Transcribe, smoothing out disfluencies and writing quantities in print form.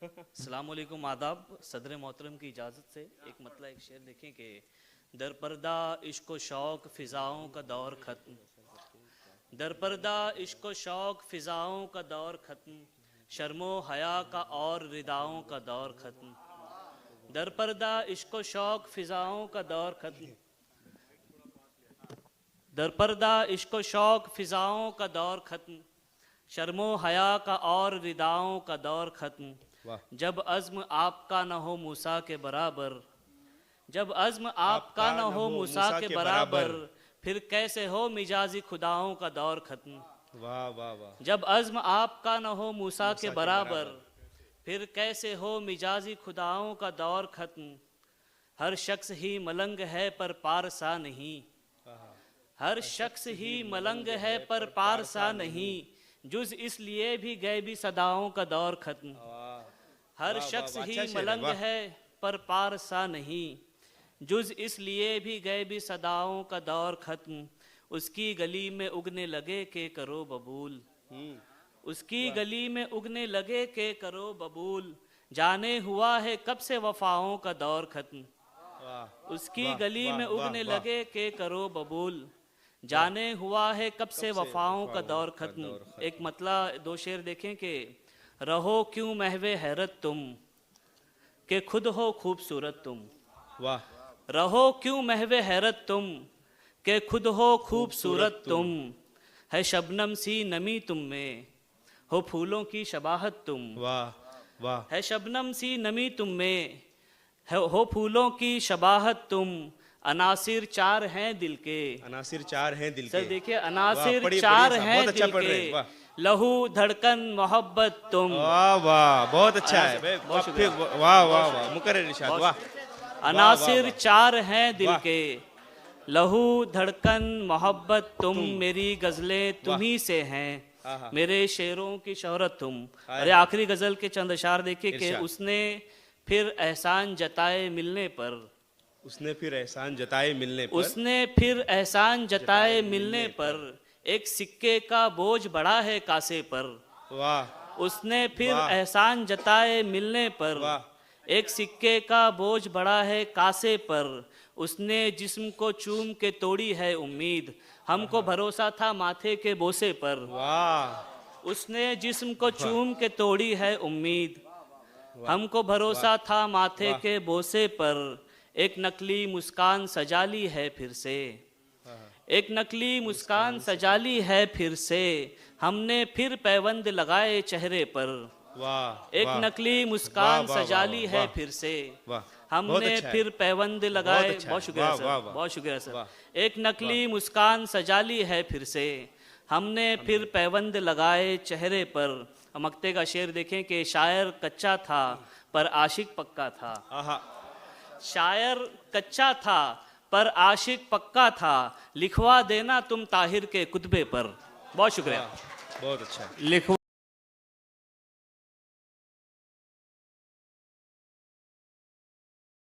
अस्सलाम वालेकुम, आदाब। सदर मोहतरम की इजाज़त से एक मतलब एक शेर देखें कि दरपर्दा इश्क व शौक़ फ़िज़ाओं का दौर ख़त्म, दरपर्दा इश्क व शौक़ फ़िज़ाओं का दौर ख़त्म, शर्मो हया का और रिदाओं का दौर ख़त्म, दरपर्दा इश्क व शौक़ फ़िज़ाओं का दौर ख़त्म, दरपर्दा इश्क व शौक़ फ़िज़ाओं का दौर ख़त्म, शर्मो हया का और रिदाओं का दौर ख़त्म। जब अज़्म आपका न हो मूसा के बराबर, जब अज़्म आपका न हो मूसा के बराबर, फिर कैसे हो मिजाजी खुदाओं का दौर ख़त्म। वाह वाह वाह। जब अज़्म आपका न हो मूसा के बराबर, फिर कैसे हो मिजाजी खुदाओं का दौर ख़त्म। हर शख्स ही मलंग है पर पारसा नहीं, हर शख्स ही मलंग है पर पारसा नहीं, जुज इसलिए भी गैबी सदाओं का दौर ख़त्म। हर शख्स ही मलंग है पर पारसा नहीं, जुज इसलिए भी गैबी सदाओं का दौर ख़त्म। उसकी गली में उगने लगे के करो बबूल, उसकी गली में उगने लगे के करो बबूल, जाने हुआ है कब से वफाओं का दौर ख़त्म। उसकी गली में उगने लगे के करो बबूल, जाने हुआ है कब से वफाओं का दौर ख़त्म। एक मतलब दो शेर देखें कि रहो क्यों महवे हैरत तुम, कि खुद हो खूबसूरत तुम। वाह। रहो क्यों महवे हैरत तुम, कि खुद हो खूबसूरत तुम। है शबनम सी नमी तुम में, हो फूलों की शबाहत तुम। वाह वाह। है शबनम सी नमी तुम में, हो फूलों की शबाहत तुम। अनासिर चार हैं दिल के, अनासिर चार हैं दिल के। सर देखिए अनासिर चार हैं दिल के, लहू धड़कन मोहब्बत तुम। वाह वाह, बहुत अच्छा है। वाह वाह वाह, मुकर्रर इरशाद। वाह। अनासिर चार हैं दिल के, लहू धड़कन मोहब्बत तुम। मेरी गज़लें तुम्ही से हैं, मेरे शेरों की शोहरत तुम। अरे आखिरी गज़ल के चंद अशार देखिए कि उसने फिर एहसान जताए मिलने पर, उसने फिर एहसान जताए मिलने पर, उसने फिर एहसान जताए मिलने पर, एक सिक्के का बोझ बढ़ा है कासे पर। वाह। उसने फिर एहसान जताए मिलने पर, एक सिक्के का बोझ बढ़ा है कासे पर। उसने जिस्म को चूम के तोड़ी है उम्मीद, हमको भरोसा था माथे के बोसे पर। वाह। उसने जिस्म को चूम के तोड़ी है उम्मीद, हमको भरोसा था माथे के बोसे पर। एक नकली मुस्कान सजाली है फिर से, एक नकली मुस्कान सजाली है फिर से, हमने फिर पैबंद लगाए चेहरे पर। वाह। एक नकली मुस्कान सजाली है फिर से, हमने फिर पैबंद लगाए। बहुत शुक्रिया सर, बहुत शुक्रिया सर। एक नकली मुस्कान सजाली है फिर से, हमने फिर पैबंद लगाए चेहरे पर। मक्ते का शेर देखें कि शायर कच्चा था पर आशिक पक्का था। शायर कच्चा था पर आशिक पक्का था, लिखवा देना तुम ताहिर के कुतबे पर। बहुत शुक्रिया। बहुत अच्छा। लिखवा